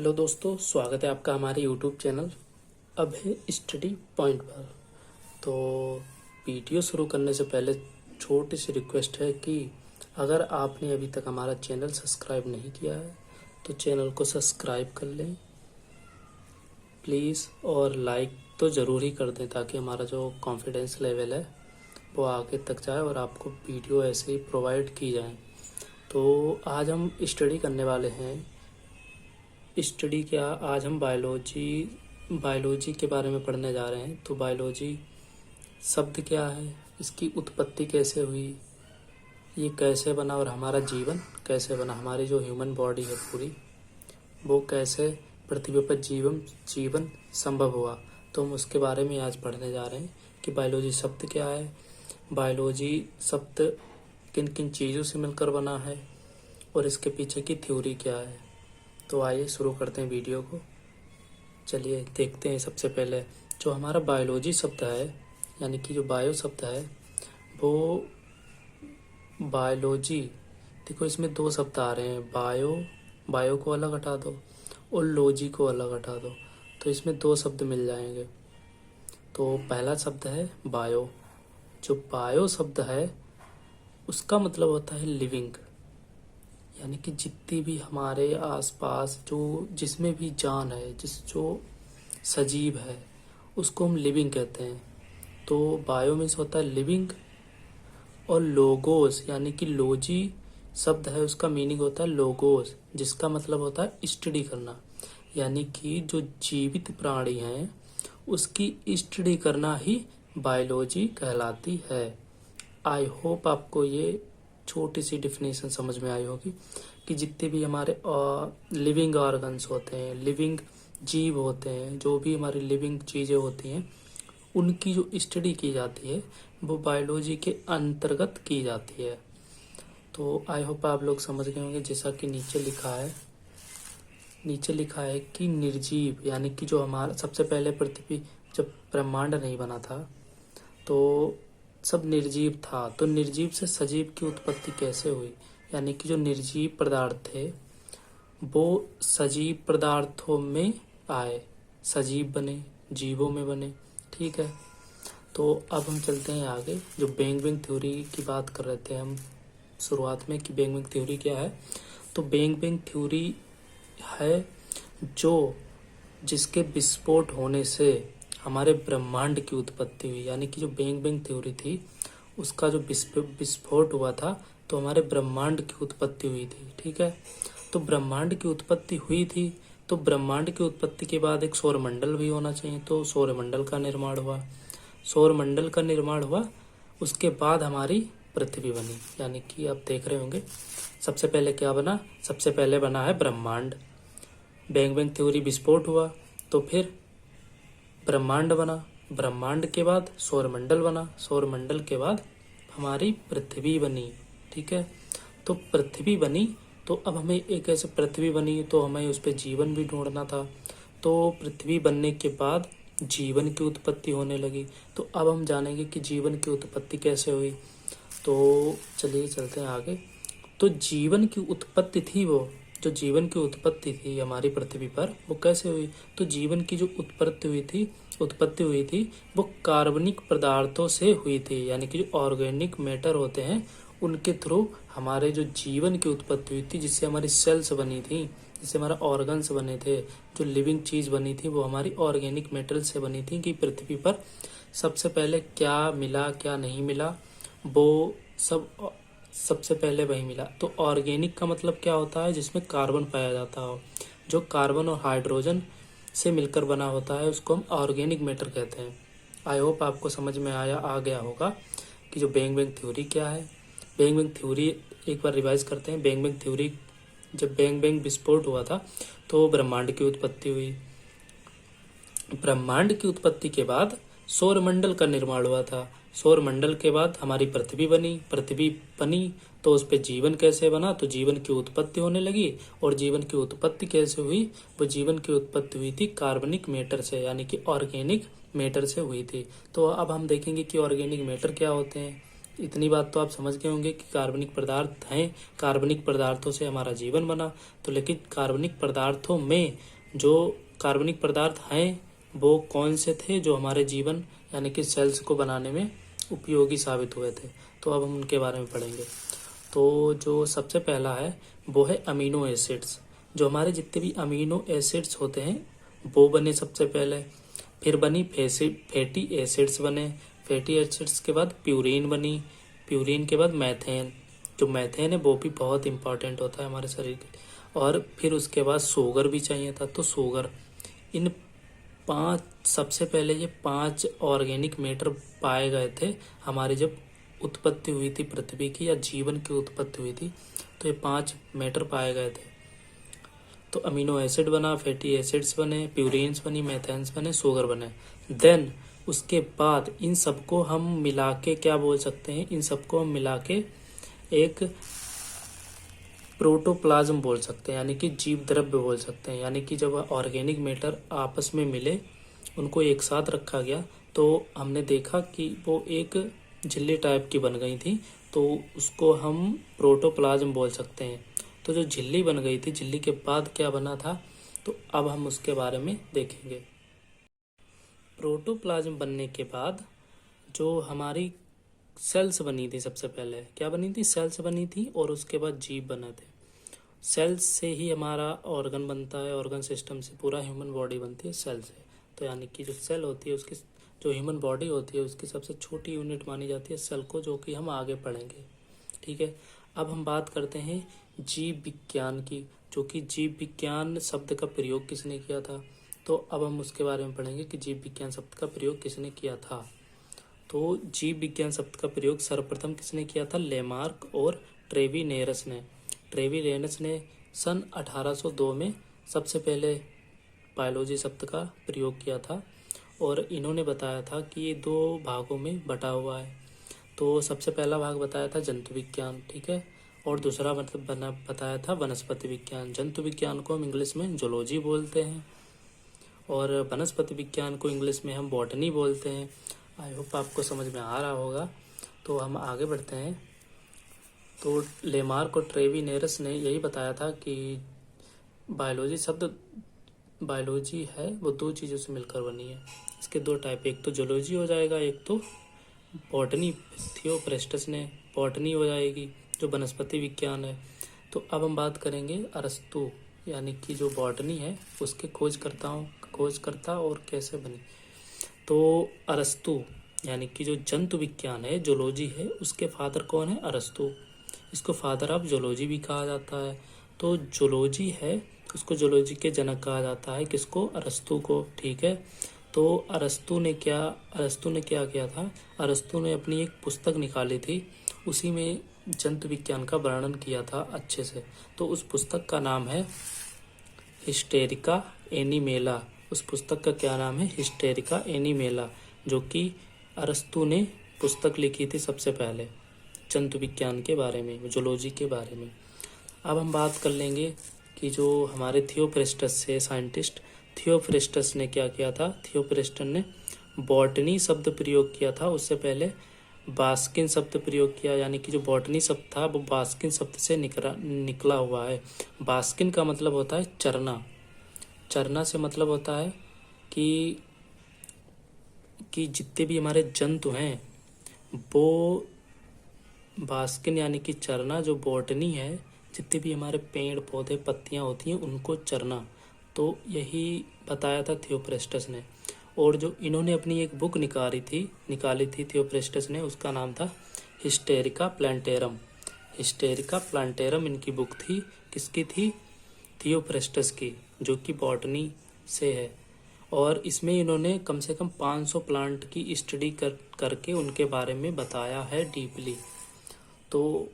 Hello दोस्तों, स्वागत है आपका हमारे यूट्यूब चैनल अब है स्टडी पॉइंट पर। तो वीडियो शुरू करने से पहले छोटी सी रिक्वेस्ट है कि अगर आपने अभी तक हमारा चैनल सब्सक्राइब नहीं किया है तो चैनल को सब्सक्राइब कर लें प्लीज़, और लाइक तो ज़रूर ही कर दें ताकि हमारा जो कॉन्फिडेंस लेवल है वो आगे तक जाए और आपको वीडियो ऐसे ही प्रोवाइड की जाए। तो आज हम स्टडी करने वाले हैं। स्टडी क्या, आज हम बायोलॉजी के बारे में पढ़ने जा रहे हैं। तो बायोलॉजी शब्द क्या है, इसकी उत्पत्ति कैसे हुई, ये कैसे बना और हमारा जीवन कैसे बना, हमारी जो ह्यूमन बॉडी है पूरी वो कैसे पृथ्वी पर जीवन संभव हुआ। तो हम उसके बारे में आज पढ़ने जा रहे हैं कि बायोलॉजी शब्द क्या है, बायोलॉजी शब्द किन किन चीज़ों से मिलकर बना है और इसके पीछे की थ्योरी क्या है। तो आइए शुरू करते हैं वीडियो को। चलिए देखते हैं। सबसे पहले जो हमारा बायोलॉजी शब्द है, यानी कि जो बायो शब्द है वो बायोलॉजी, देखो इसमें दो शब्द आ रहे हैं, बायो को अलग हटा दो और लॉजी को अलग हटा दो, तो इसमें दो शब्द मिल जाएंगे। तो पहला शब्द है बायो। जो बायो शब्द है उसका मतलब होता है लिविंग, यानी कि जितनी भी हमारे आसपास जिसमें भी जान है, जो सजीव है उसको हम लिविंग कहते हैं। तो बायो मीन्स होता है लिविंग, और लोगोस यानी कि लॉजी शब्द है उसका मीनिंग होता है लोगोस, जिसका मतलब होता है स्टडी करना, यानी कि जो जीवित प्राणी हैं उसकी स्टडी करना ही बायोलॉजी कहलाती है। आई होप आपको ये छोटी सी डिफिनेशन समझ में आई होगी कि जितने भी हमारे लिविंग ऑर्गन्स होते हैं, लिविंग जीव होते हैं, जो भी हमारी लिविंग चीज़ें होती हैं उनकी जो स्टडी की जाती है वो बायोलॉजी के अंतर्गत की जाती है। तो आई होप आप लोग समझ गए होंगे। जैसा कि नीचे लिखा है कि निर्जीव, यानी कि जो हमारा सबसे पहले पृथ्वी जब ब्रह्मांड नहीं बना था तो सब निर्जीव था, तो निर्जीव से सजीव की उत्पत्ति कैसे हुई, यानी कि जो निर्जीव पदार्थ थे वो सजीव पदार्थों में आए, सजीव बने, जीवों में बने। ठीक है, तो अब हम चलते हैं आगे। जो बिग बैंग थ्योरी की बात कर रहे थे हम शुरुआत में कि बिग बैंग थ्योरी क्या है। तो बिग बैंग थ्योरी है जिसके विस्फोट होने से हमारे ब्रह्मांड की उत्पत्ति हुई, यानी कि जो बिग बैंग थ्योरी थी उसका जो विस्फोट हुआ था तो हमारे ब्रह्मांड की उत्पत्ति हुई थी। ठीक है, तो ब्रह्मांड की उत्पत्ति हुई थी, तो ब्रह्मांड की उत्पत्ति के बाद एक सौरमंडल भी होना चाहिए, तो सौरमंडल का निर्माण हुआ, उसके बाद हमारी पृथ्वी बनी। यानी कि आप देख रहे होंगे सबसे पहले क्या बना, सबसे पहले बना है ब्रह्मांड, बिग बैंग थ्योरी विस्फोट हुआ तो फिर ब्रह्मांड बना, ब्रह्मांड के बाद सौरमंडल बना, सौरमंडल के बाद हमारी पृथ्वी बनी। ठीक है, तो पृथ्वी बनी, तो अब हमें एक ऐसे पृथ्वी बनी तो हमें उस पर जीवन भी ढूंढना था। तो पृथ्वी बनने के बाद जीवन की उत्पत्ति होने लगी। तो अब हम जानेंगे कि जीवन की उत्पत्ति कैसे हुई। तो चलिए चलते हैं आगे। तो जीवन की उत्पत्ति थी, वो जो जीवन की उत्पत्ति थी हमारी पृथ्वी पर वो कैसे हुई। तो जीवन की जो उत्पत्ति हुई थी वो कार्बनिक पदार्थों से हुई थी, यानी कि जो ऑर्गेनिक मैटर होते हैं उनके थ्रू हमारे जो जीवन की उत्पत्ति हुई थी, जिससे हमारी सेल्स बनी थी, जिससे हमारा ऑर्गन्स बने थे, जो लिविंग चीज बनी थी वो हमारी ऑर्गेनिक मैटर से बनी थी। कि पृथ्वी पर सबसे पहले क्या मिला क्या नहीं मिला वो सबसे पहले वही मिला। तो ऑर्गेनिक का मतलब क्या होता है, जिसमें कार्बन पाया जाता हो, जो कार्बन और हाइड्रोजन से मिलकर बना होता है उसको हम ऑर्गेनिक मैटर कहते हैं। आई होप आपको समझ में आ गया होगा कि जो बिग बैंग थ्योरी क्या है। बिग बैंग थ्योरी एक बार रिवाइज करते हैं। बिग बैंग थ्योरी, जब बिग बैंग विस्फोट हुआ था तो ब्रह्मांड की उत्पत्ति हुई, ब्रह्मांड की उत्पत्ति के बाद सौरमंडल का निर्माण हुआ था, सौरमंडल के बाद हमारी पृथ्वी बनी तो उस पर जीवन कैसे बना, तो जीवन की उत्पत्ति होने लगी। और जीवन की उत्पत्ति कैसे हुई, वो जीवन की उत्पत्ति हुई थी कार्बनिक मैटर से, यानी कि ऑर्गेनिक मैटर से हुई थी। तो अब हम देखेंगे कि ऑर्गेनिक मैटर क्या होते हैं, इतनी बात तो आप समझ गए होंगे कि कार्बनिक पदार्थ हैं, कार्बनिक पदार्थों से हमारा जीवन बना। तो लेकिन कार्बनिक पदार्थों में जो कार्बनिक पदार्थ हैं वो कौन से थे जो हमारे जीवन यानी कि सेल्स को बनाने में उपयोगी साबित हुए थे। तो अब हम उनके बारे में पढ़ेंगे। तो जो सबसे पहला है वो है अमीनो एसिड्स। जो हमारे जितने भी अमीनो एसिड्स होते हैं वो बने सबसे पहले, फिर बनी फैटी एसिड्स बने, फैटी एसिड्स के बाद प्यूरिन बनी, प्यूरिन के बाद मैथेन। जो मैथेन है वो भी बहुत इंपॉर्टेंट होता है हमारे शरीर के, और फिर उसके बाद शुगर भी चाहिए था। तो शुगर, इन 5 सबसे पहले ये 5 ऑर्गेनिक मैटर पाए गए थे हमारी जब उत्पत्ति हुई थी पृथ्वी की, या जीवन की उत्पत्ति हुई थी। तो ये 5 मैटर पाए गए थे। तो अमीनो एसिड बना, फैटी एसिड्स बने, प्यूरिन्स बनी, मैथेन्स बने, शुगर बने। देन उसके बाद इन सबको हम मिला के क्या बोल सकते हैं, इन सबको हम मिला के एक प्रोटोप्लाज्म बोल सकते हैं, यानी कि जीव द्रव्य बोल सकते हैं। यानी कि जब ऑर्गेनिक मैटर आपस में मिले, उनको एक साथ रखा गया, तो हमने देखा कि वो एक झिल्ली टाइप की बन गई थी, तो उसको हम प्रोटोप्लाज्म बोल सकते हैं। तो जो झिल्ली बन गई थी, झिल्ली के बाद क्या बना था, तो अब हम उसके बारे में देखेंगे। प्रोटोप्लाज्म बनने के बाद जो हमारी सेल्स बनी थी, सबसे पहले क्या बनी थी, सेल्स बनी थी, और उसके बाद जीव बने थे। सेल्स से ही हमारा ऑर्गन बनता है, ऑर्गन सिस्टम से पूरा ह्यूमन बॉडी बनती है सेल से। तो यानी कि जो सेल होती है उसकी, जो ह्यूमन बॉडी होती है उसकी सबसे छोटी यूनिट मानी जाती है सेल को, जो कि हम आगे पढ़ेंगे। ठीक है, अब हम बात करते हैं जीव विज्ञान की, जो कि जीव विज्ञान शब्द का प्रयोग किसने किया था। तो अब हम उसके बारे में पढ़ेंगे कि जीव विज्ञान शब्द का प्रयोग किसने किया था। तो जीव विज्ञान शब्द का प्रयोग सर्वप्रथम किसने किया था, लेमार्क और ट्रेविनेरस ने। ट्रेविनेरस ने सन 1802 में सबसे पहले बायोलॉजी शब्द का प्रयोग किया था, और इन्होंने बताया था कि ये 2 भागों में बटा हुआ है। तो सबसे पहला भाग बताया था जंतु विज्ञान, ठीक है, और दूसरा मतलब बताया था वनस्पति विज्ञान। जंतु विज्ञान को हम इंग्लिश में जूलॉजी बोलते हैं, और वनस्पति विज्ञान को इंग्लिश में हम बॉटनी बोलते हैं। आई होप आपको समझ में आ रहा होगा। तो हम आगे बढ़ते हैं। तो लेमार्क और ट्रेविनेरस ने यही बताया था कि बायोलॉजी शब्द, बायोलॉजी है वो 2 चीज़ों से मिलकर बनी है। इसके 2 टाइप, एक तो जूलॉजी हो जाएगा, एक तो बॉटनी। थियोफ्रेस्टस ने बॉटनी हो जाएगी, जो वनस्पति विज्ञान है। तो अब हम बात करेंगे अरस्तु, यानी कि जो बॉटनी है उसके खोजकर्ता और कैसे बनी। तो अरस्तु यानी कि जो जंतु विज्ञान है, जूलॉजी है, उसके फादर कौन है, अरस्तु। इसको फादर ऑफ जूलॉजी भी कहा जाता है। तो जूलॉजी है, उसको जूलॉजी के जनक कहा जाता है, किसको, अरस्तु को। ठीक है, तो अरस्तु ने क्या किया था, अरस्तु ने अपनी एक पुस्तक निकाली थी, उसी में जंतु विज्ञान का वर्णन किया था अच्छे से। तो उस पुस्तक का नाम है हिस्टेरिका एनिमेला। उस पुस्तक का क्या नाम है, हिस्टेरिका एनिमेला, जो कि अरस्तु ने पुस्तक लिखी थी सबसे पहले जंतु विज्ञान के बारे में, जूलॉजी के बारे में। अब हम बात कर लेंगे कि जो हमारे थियोफ्रेस्टस है साइंटिस्ट, थियोफ्रेस्टस ने क्या किया था, थियोफ्रेस्टस ने बॉटनी शब्द प्रयोग किया था। उससे पहले बास्किन शब्द प्रयोग किया, यानी कि जो बॉटनी शब्द था वो बास्किन शब्द से निकला हुआ है। बास्किन का मतलब होता है चरना। चरना से मतलब होता है कि जितने भी हमारे जंतु हैं वो बास्किन यानी कि चरना, जो बॉटनी है, जितने भी हमारे पेड़ पौधे पत्तियां होती हैं उनको चरना। तो यही बताया था थियोफ्रेस्टस ने। और जो इन्होंने अपनी एक बुक निकाली थी थियोफ्रेस्टस ने, उसका नाम था हिस्टेरिका प्लांटेरम। हिस्टेरिका प्लांटेरम इनकी बुक थी, किसकी थी, थियोफ्रेस्टस की, जो कि बॉटनी से है। और इसमें इन्होंने कम से कम 500 प्लांट की स्टडी करके उनके बारे में बताया है डीपली। तो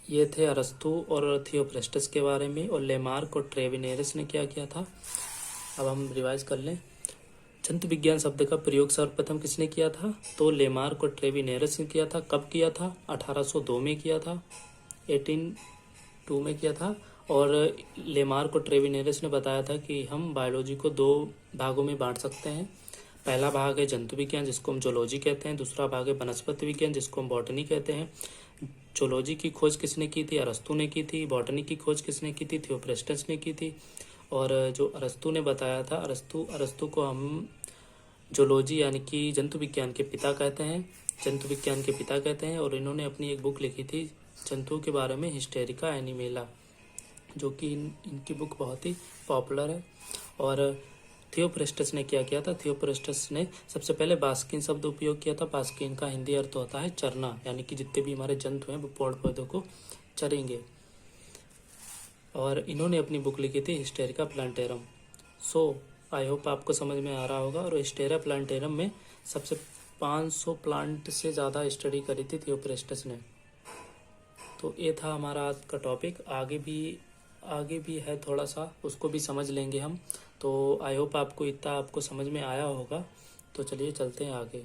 ये थे अरस्तु और थियोफ्रेस्टस के बारे में। और लेमार्क और ट्रेविनेरस ने क्या किया था, अब हम रिवाइज कर लें। जंतु विज्ञान शब्द का प्रयोग सर्वप्रथम किसने किया था, तो लेमार्क और ट्रेविनेरस ने किया था। कब किया था, 1802 में किया था, 1802 में किया था। और लेमार्क और ट्रेविनेरस ने बताया था कि हम बायोलॉजी को 2 भागों में बांट सकते हैं। पहला भाग है जंतु विज्ञान जिसको हम जूलॉजी कहते हैं, दूसरा भाग है वनस्पति विज्ञान जिसको हम बॉटनी कहते हैं। जूलॉजी की खोज किसने की थी? अरस्तु ने की थी। बॉटनी की खोज किसने की थी? थियोफ्रेस्टस ने की थी। और जो अरस्तु ने बताया था, अरस्तु को हम जूलॉजी यानी कि जंतु विज्ञान के पिता कहते हैं, जंतु विज्ञान के पिता कहते हैं। और इन्होंने अपनी एक बुक लिखी थी जंतुओं के बारे में, हिस्टेरिका एनिमेला, जो कि इनकी बुक बहुत ही पॉपुलर है। और थियोफ्रेस्टस ने क्या किया था? थियोफ्रेस्टस ने सबसे पहले बास्किन शब्द उपयोग किया था। बास्किन का हिंदी अर्थ होता है चरना, यानी कि जितने भी हमारे जंतु हैं वो पेड़ पौधों को चरेंगे। और इन्होंने अपनी बुक लिखी थी हिस्टेरिका प्लांटेरम। सो आई होप आपको समझ में आ रहा होगा। और हिस्टेरिया प्लांटेरम में सबसे 500 प्लांट से ज़्यादा स्टडी करी थी थियोफ्रेस्टस ने। तो ये था हमारा आज का टॉपिक। आगे भी है थोड़ा सा, उसको भी समझ लेंगे हम। तो आई होप आपको समझ में आया होगा। तो चलिए चलते हैं आगे।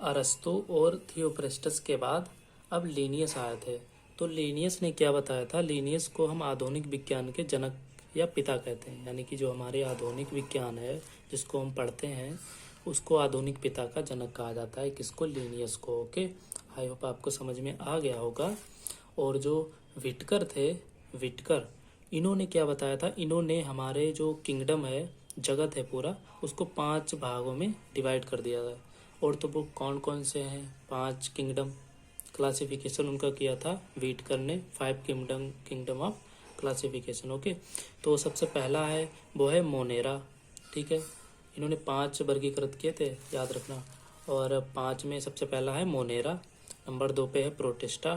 अरस्तु और थियोफ्रेस्टस के बाद अब लीनियस आए थे। तो लीनियस ने क्या बताया था? लीनियस को हम आधुनिक विज्ञान के जनक या पिता कहते हैं, यानी कि जो हमारे आधुनिक विज्ञान है जिसको हम पढ़ते हैं उसको आधुनिक पिता का जनक कहा जाता है। किसको? लीनियस को। ओके, आई होप आपको समझ में आ गया होगा। और जो विटकर थे, विटकर, इन्होंने क्या बताया था? इन्होंने हमारे जो किंगडम है, जगत है पूरा, उसको 5 भागों में डिवाइड कर दिया था। और तो वो कौन कौन से हैं 5 किंगडम? क्लासिफिकेशन उनका किया था विटकर ने, 5 किंगडम ऑफ क्लासिफिकेशन। ओके, तो सबसे पहला है वो है मोनेरा। ठीक है, इन्होंने 5 वर्गीकृत किए थे, याद रखना। और 5 में सबसे पहला है मोनेरा, नंबर 2 पे है प्रोटिस्टा,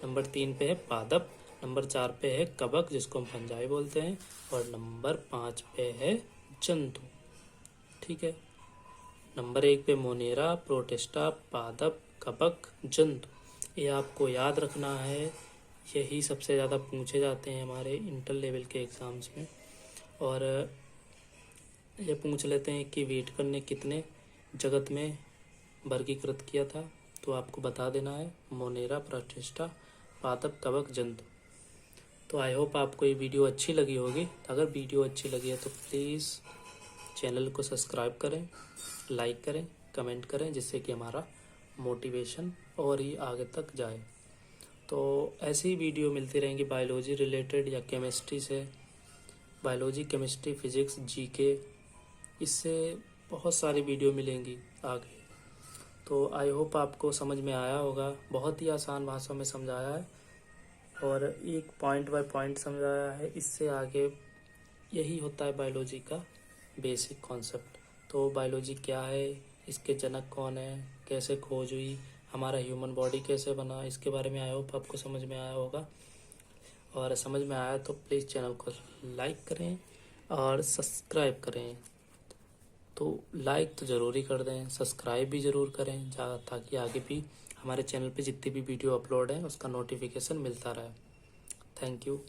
नंबर 3 पे है पादप, नंबर 4 पे है कवक जिसको हम फंजाई बोलते हैं, और नंबर 5 पे है जंतु। ठीक है, नंबर 1 पे मोनेरा, प्रोटिस्टा, पादप, कवक, जंतु। ये आपको याद रखना है, यही सबसे ज़्यादा पूछे जाते हैं हमारे इंटर लेवल के एग्ज़ाम्स में। और ये पूछ लेते हैं कि विटकर ने कितने जगत में वर्गीकृत किया था, तो आपको बता देना है मोनेरा, प्रोटिस्टा, पादप, कवक, जंतु। तो आई होप आपको ये वीडियो अच्छी लगी होगी। अगर वीडियो अच्छी लगी है तो प्लीज़ चैनल को सब्सक्राइब करें, लाइक करें, कमेंट करें, जिससे कि हमारा मोटिवेशन और ही आगे तक जाए। तो ऐसी ही वीडियो मिलती रहेंगी बायोलॉजी रिलेटेड या केमिस्ट्री से, बायोलॉजी, केमिस्ट्री, फिजिक्स, जीके, इससे बहुत सारी वीडियो मिलेंगी आगे। तो आई होप आपको समझ में आया होगा। बहुत ही आसान भाषा में समझाया है और एक पॉइंट बाय पॉइंट समझाया है। इससे आगे यही होता है बायोलॉजी का बेसिक कॉन्सेप्ट। तो बायोलॉजी क्या है, इसके जनक कौन है, कैसे खोज हुई, हमारा ह्यूमन बॉडी कैसे बना, इसके बारे में आई होप आपको समझ में आया होगा। और समझ में आया तो प्लीज़ चैनल को लाइक करें और सब्सक्राइब करें। तो लाइक तो ज़रूरी कर दें, सब्सक्राइब भी ज़रूर करें ताकि आगे भी हमारे चैनल पे जितनी भी वीडियो अपलोड है उसका नोटिफिकेशन मिलता रहे। Thank you.